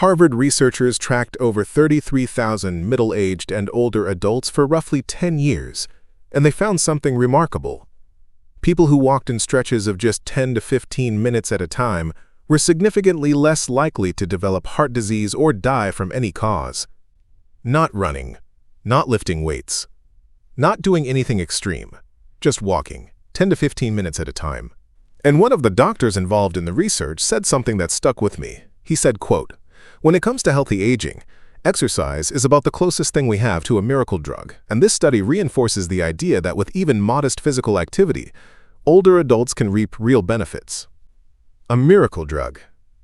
Harvard researchers tracked over 33,000 middle-aged and older adults for roughly 10 years, and they found something remarkable. People who walked in stretches of just 10 to 15 minutes at a time were significantly less likely to develop heart disease or die from any cause. Not running, not lifting weights, not doing anything extreme, just walking, 10 to 15 minutes at a time. And one of the doctors involved in the research said something that stuck with me. He said, quote, "When it comes to healthy aging, exercise is about the closest thing we have to a miracle drug, and this study reinforces the idea that with even modest physical activity, older adults can reap real benefits." A miracle drug.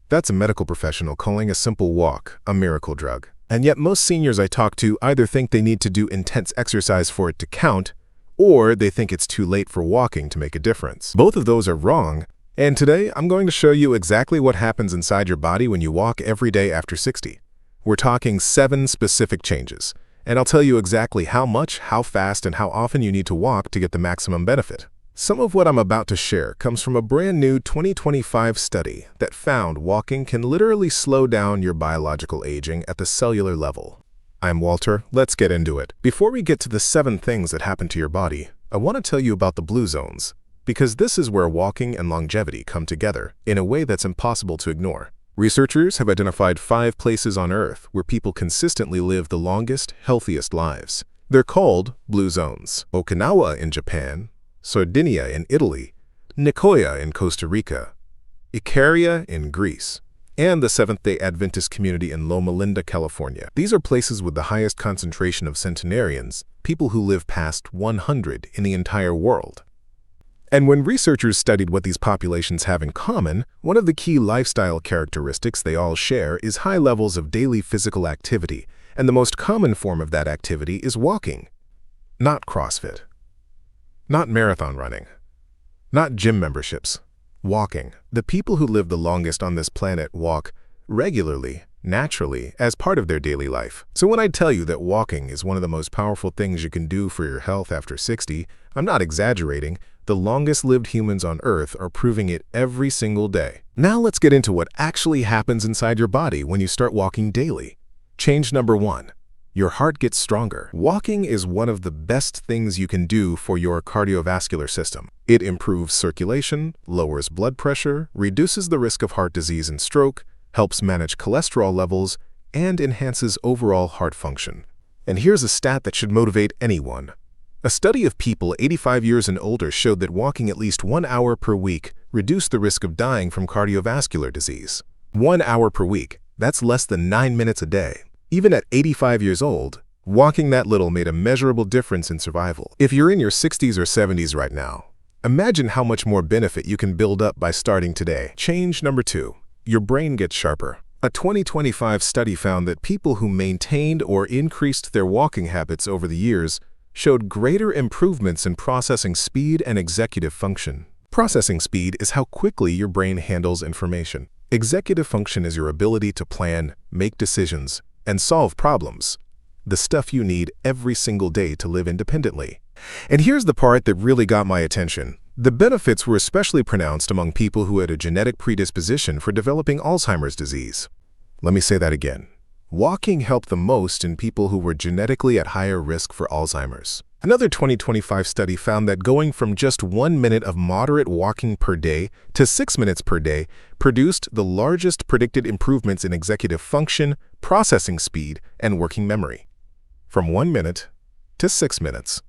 That's a medical professional calling a simple walk a miracle drug. And yet most seniors I talk to either think they need to do intense exercise for it to count, or they think it's too late for walking to make a difference. Both of those are wrong, and today I'm going to show you exactly what happens inside your body when you walk every day after 60. We're talking 7 specific changes, and I'll tell you exactly how much, how fast, and how often you need to walk to get the maximum benefit. Some of what I'm about to share comes from a brand new 2025 study that found walking can literally slow down your biological aging at the cellular level. I'm Walter, let's get into it. Before we get to the 7 things that happen to your body, I want to tell you about the blue zones, because this is where walking and longevity come together in a way that's impossible to ignore. Researchers have identified 5 places on Earth where people consistently live the longest, healthiest lives. They're called blue zones: Okinawa in Japan, Sardinia in Italy, Nicoya in Costa Rica, Icaria in Greece, and the Seventh-day Adventist community in Loma Linda, California. These are places with the highest concentration of centenarians, people who live past 100 in the entire world. And when researchers studied what these populations have in common, one of the key lifestyle characteristics they all share is high levels of daily physical activity, and the most common form of that activity is walking. Not CrossFit. Not marathon running. Not gym memberships. Walking. The people who live the longest on this planet walk regularly, naturally, as part of their daily life. So when I tell you that walking is one of the most powerful things you can do for your health after 60, I'm not exaggerating. The longest-lived humans on Earth are proving it every single day. Now let's get into what actually happens inside your body when you start walking daily. Change number 1. Your heart gets stronger. Walking is one of the best things you can do for your cardiovascular system. It improves circulation, lowers blood pressure, reduces the risk of heart disease and stroke, helps manage cholesterol levels, and enhances overall heart function. And here's a stat that should motivate anyone. A study of people 85 years and older showed that walking at least 1 hour per week reduced the risk of dying from cardiovascular disease. 1 hour per week. That's less than 9 minutes a day. Even at 85 years old, walking that little made a measurable difference in survival. If you're in your 60s or 70s right now, imagine how much more benefit you can build up by starting today. Change number 2. Your brain gets sharper. A 2025 study found that people who maintained or increased their walking habits over the years showed greater improvements in processing speed and executive function. Processing speed is how quickly your brain handles information. Executive function is your ability to plan, make decisions, and solve problems, the stuff you need every single day to live independently. And here's the part that really got my attention. The benefits were especially pronounced among people who had a genetic predisposition for developing Alzheimer's disease. Let me say that again. Walking helped the most in people who were genetically at higher risk for Alzheimer's. Another 2025 study found that going from just 1 minute of moderate walking per day to 6 minutes per day produced the largest predicted improvements in executive function, processing speed, and working memory. From 1 minute to 6 minutes.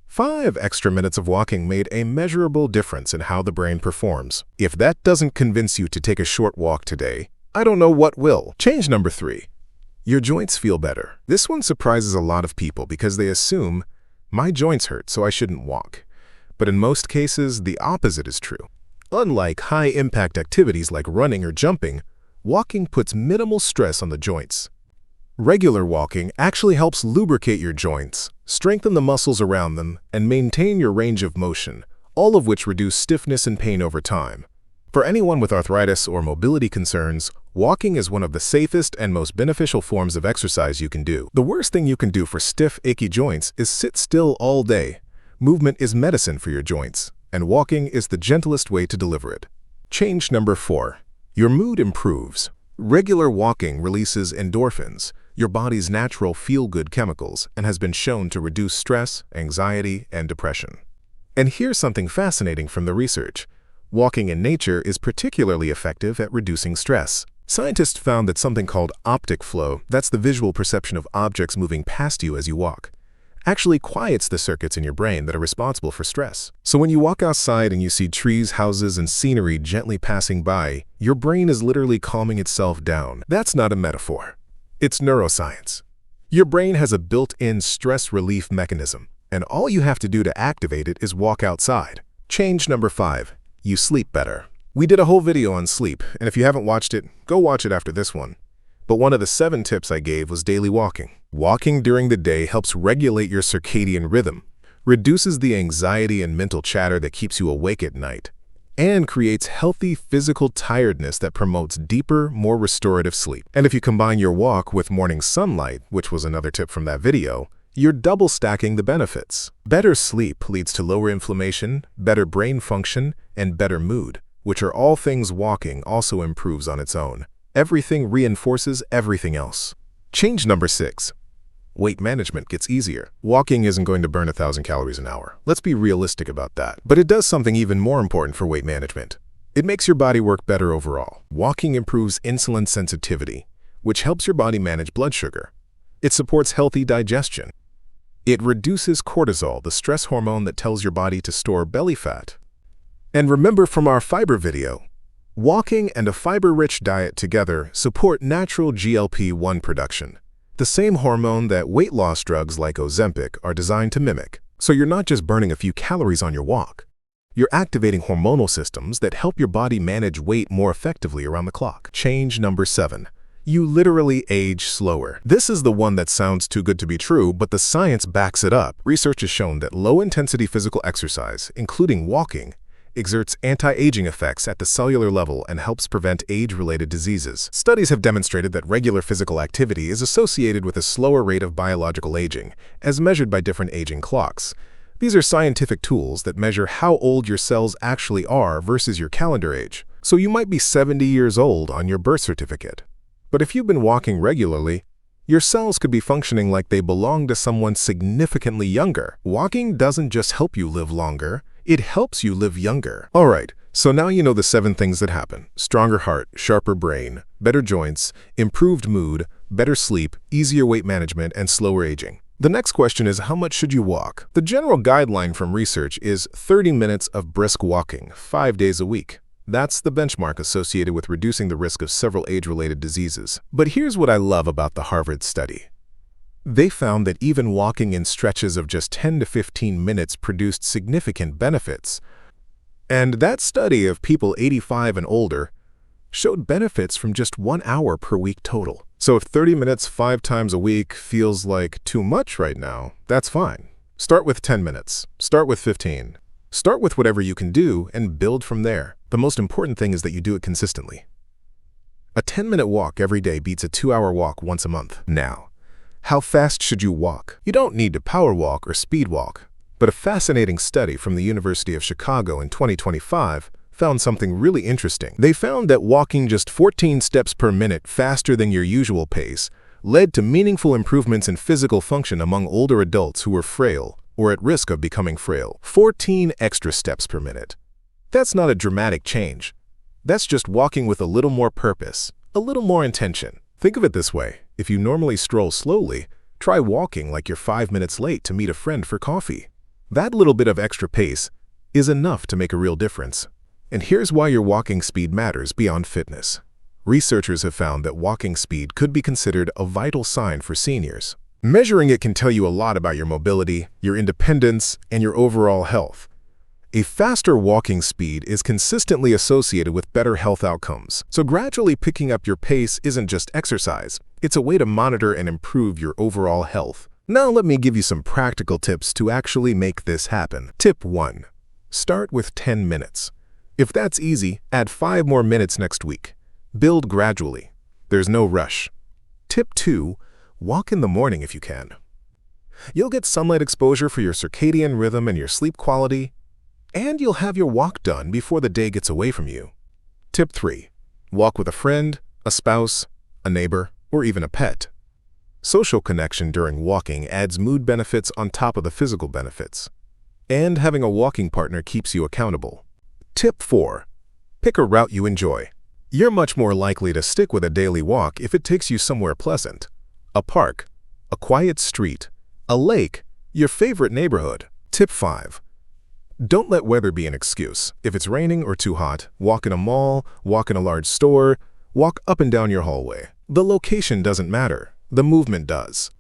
5 extra minutes of walking made a measurable difference in how the brain performs. If that doesn't convince you to take a short walk today, I don't know what will. Change number 3. Your joints feel better. This one surprises a lot of people because they assume, my joints hurt, so I shouldn't walk. But in most cases, the opposite is true. Unlike high-impact activities like running or jumping, walking puts minimal stress on the joints. Regular walking actually helps lubricate your joints, strengthen the muscles around them, and maintain your range of motion, all of which reduce stiffness and pain over time. For anyone with arthritis or mobility concerns, walking is one of the safest and most beneficial forms of exercise you can do. The worst thing you can do for stiff, achy joints is sit still all day. Movement is medicine for your joints, and walking is the gentlest way to deliver it. Change number 4. Your mood improves. Regular walking releases endorphins, your body's natural feel-good chemicals, and has been shown to reduce stress, anxiety, and depression. And here's something fascinating from the research. Walking in nature is particularly effective at reducing stress. Scientists found that something called optic flow, that's the visual perception of objects moving past you as you walk, actually quiets the circuits in your brain that are responsible for stress. So when you walk outside and you see trees, houses, and scenery gently passing by, your brain is literally calming itself down. That's not a metaphor. It's neuroscience. Your brain has a built-in stress relief mechanism, and all you have to do to activate it is walk outside. Change number 5. You sleep better. We did a whole video on sleep, and if you haven't watched it, go watch it after this one. But one of the 7 tips I gave was daily walking. Walking during the day helps regulate your circadian rhythm, reduces the anxiety and mental chatter that keeps you awake at night, and creates healthy physical tiredness that promotes deeper, more restorative sleep. And if you combine your walk with morning sunlight, which was another tip from that video, you're double stacking the benefits. Better sleep leads to lower inflammation, better brain function, and better mood, which are all things walking also improves on its own. Everything reinforces everything else. Change number 6. Weight management gets easier. Walking isn't going to burn 1,000 calories an hour. Let's be realistic about that. But it does something even more important for weight management. It makes your body work better overall. Walking improves insulin sensitivity, which helps your body manage blood sugar. It supports healthy digestion. It reduces cortisol, the stress hormone that tells your body to store belly fat. And remember from our fiber video, walking and a fiber-rich diet together support natural GLP-1 production, the same hormone that weight loss drugs like Ozempic are designed to mimic. So you're not just burning a few calories on your walk. You're activating hormonal systems that help your body manage weight more effectively around the clock. Change number 7. You literally age slower. This is the one that sounds too good to be true, but the science backs it up. Research has shown that low-intensity physical exercise, including walking, exerts anti-aging effects at the cellular level and helps prevent age-related diseases. Studies have demonstrated that regular physical activity is associated with a slower rate of biological aging, as measured by different aging clocks. These are scientific tools that measure how old your cells actually are versus your calendar age. So you might be 70 years old on your birth certificate. But if you've been walking regularly, your cells could be functioning like they belong to someone significantly younger. Walking doesn't just help you live longer, it helps you live younger. Alright, so now you know the 7 things that happen. Stronger heart, sharper brain, better joints, improved mood, better sleep, easier weight management, and slower aging. The next question is, how much should you walk? The general guideline from research is 30 minutes of brisk walking, 5 days a week. That's the benchmark associated with reducing the risk of several age-related diseases. But here's what I love about the Harvard study. They found that even walking in stretches of just 10 to 15 minutes produced significant benefits. And that study of people 85 and older showed benefits from just 1 hour per week total. So if 30 minutes 5 times a week feels like too much right now, that's fine. Start with 10 minutes. Start with 15. Start with whatever you can do and build from there. The most important thing is that you do it consistently. A 10-minute walk every day beats a 2-hour walk once a month. Now, how fast should you walk? You don't need to power walk or speed walk, but a fascinating study from the University of Chicago in 2025 found something really interesting. They found that walking just 14 steps per minute faster than your usual pace led to meaningful improvements in physical function among older adults who were frail or at risk of becoming frail. 14 extra steps per minute. That's not a dramatic change. That's just walking with a little more purpose, a little more intention. Think of it this way. If you normally stroll slowly, try walking like you're 5 minutes late to meet a friend for coffee. That little bit of extra pace is enough to make a real difference. And here's why your walking speed matters beyond fitness. Researchers have found that walking speed could be considered a vital sign for seniors. Measuring it can tell you a lot about your mobility, your independence, and your overall health. A faster walking speed is consistently associated with better health outcomes. So gradually picking up your pace isn't just exercise. It's a way to monitor and improve your overall health. Now let me give you some practical tips to actually make this happen. Tip 1. Start with 10 minutes. If that's easy, add 5 more minutes next week. Build gradually. There's no rush. Tip 2. Walk in the morning if you can. You'll get sunlight exposure for your circadian rhythm and your sleep quality, and you'll have your walk done before the day gets away from you. Tip 3. Walk with a friend, a a spouse, a neighbor, or even a pet. Social connection during walking adds mood benefits on top of the physical benefits. And having a walking partner keeps you accountable. Tip 4. Pick a route you enjoy. You're much more likely to stick with a daily walk if it takes you somewhere pleasant. A park, a quiet street, a lake, your favorite neighborhood. Tip 5. Don't let weather be an excuse. If it's raining or too hot, walk in a mall, walk in a large store, walk up and down your hallway. The location doesn't matter. The movement does.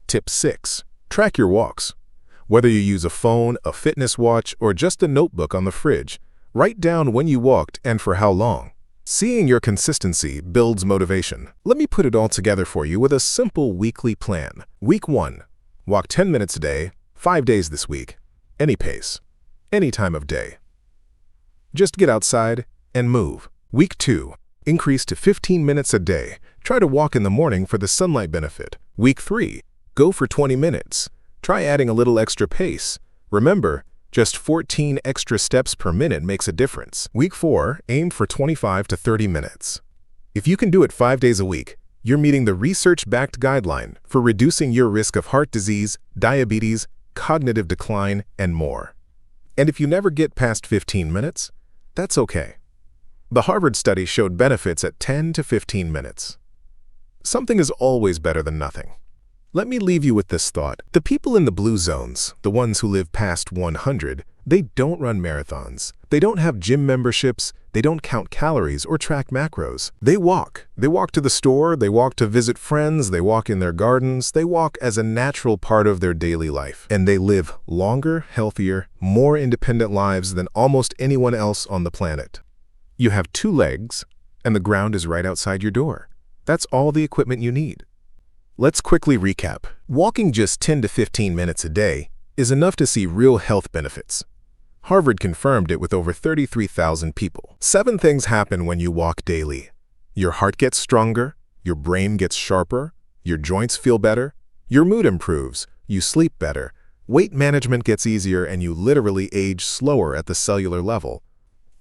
Tip 6. Track your walks. Whether you use a phone, a fitness watch, or just a notebook on the fridge, write down when you walked and for how long. Seeing your consistency builds motivation. Let me put it all together for you with a simple weekly plan. Week 1. Walk 10 minutes a day, 5 days this week. Any pace. Any time of day. Just get outside and move. Week 2. Increase to 15 minutes a day. Try to walk in the morning for the sunlight benefit. Week 3. Go for 20 minutes. Try adding a little extra pace. Remember, just 14 extra steps per minute makes a difference. Week 4. Aim for 25 to 30 minutes. If you can do it 5 days a week, you're meeting the research-backed guideline for reducing your risk of heart disease, diabetes, cognitive decline, and more. And if you never get past 15 minutes, that's okay. The Harvard study showed benefits at 10 to 15 minutes. Something is always better than nothing. Let me leave you with this thought. The people in the blue zones, the ones who live past 100, they don't run marathons. They don't have gym memberships. They don't count calories or track macros. They walk. They walk to the store. They walk to visit friends. They walk in their gardens. They walk as a natural part of their daily life. And they live longer, healthier, more independent lives than almost anyone else on the planet. You have 2 legs, and the ground is right outside your door. That's all the equipment you need. Let's quickly recap. Walking just 10 to 15 minutes a day is enough to see real health benefits. Harvard confirmed it with over 33,000 people. 7 things happen when you walk daily. Your heart gets stronger, your brain gets sharper, your joints feel better, your mood improves, you sleep better, weight management gets easier, and you literally age slower at the cellular level.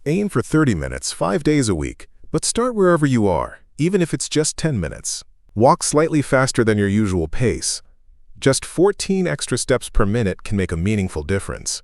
Aim for 30 minutes 5 days a week, but start wherever you are, even if it's just 10 minutes. Walk slightly faster than your usual pace. Just 14 extra steps per minute can make a meaningful difference.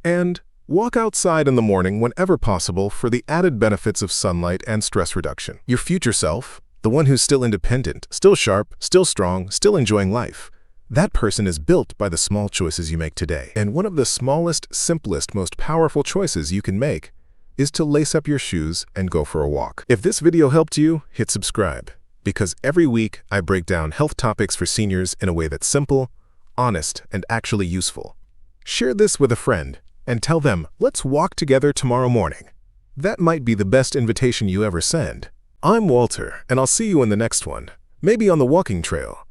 And walk outside in the morning whenever possible for the added benefits of sunlight and stress reduction. Your future self, the one who's still independent, still sharp, still strong, still enjoying life, that person is built by the small choices you make today. And one of the smallest, simplest, most powerful choices you can make is to lace up your shoes and go for a walk. If this video helped you, hit subscribe. Because every week I break down health topics for seniors in a way that's simple, honest, and actually useful. Share this with a friend and tell them, let's walk together tomorrow morning. That might be the best invitation you ever send. I'm Walter, and I'll see you in the next one, maybe on the walking trail.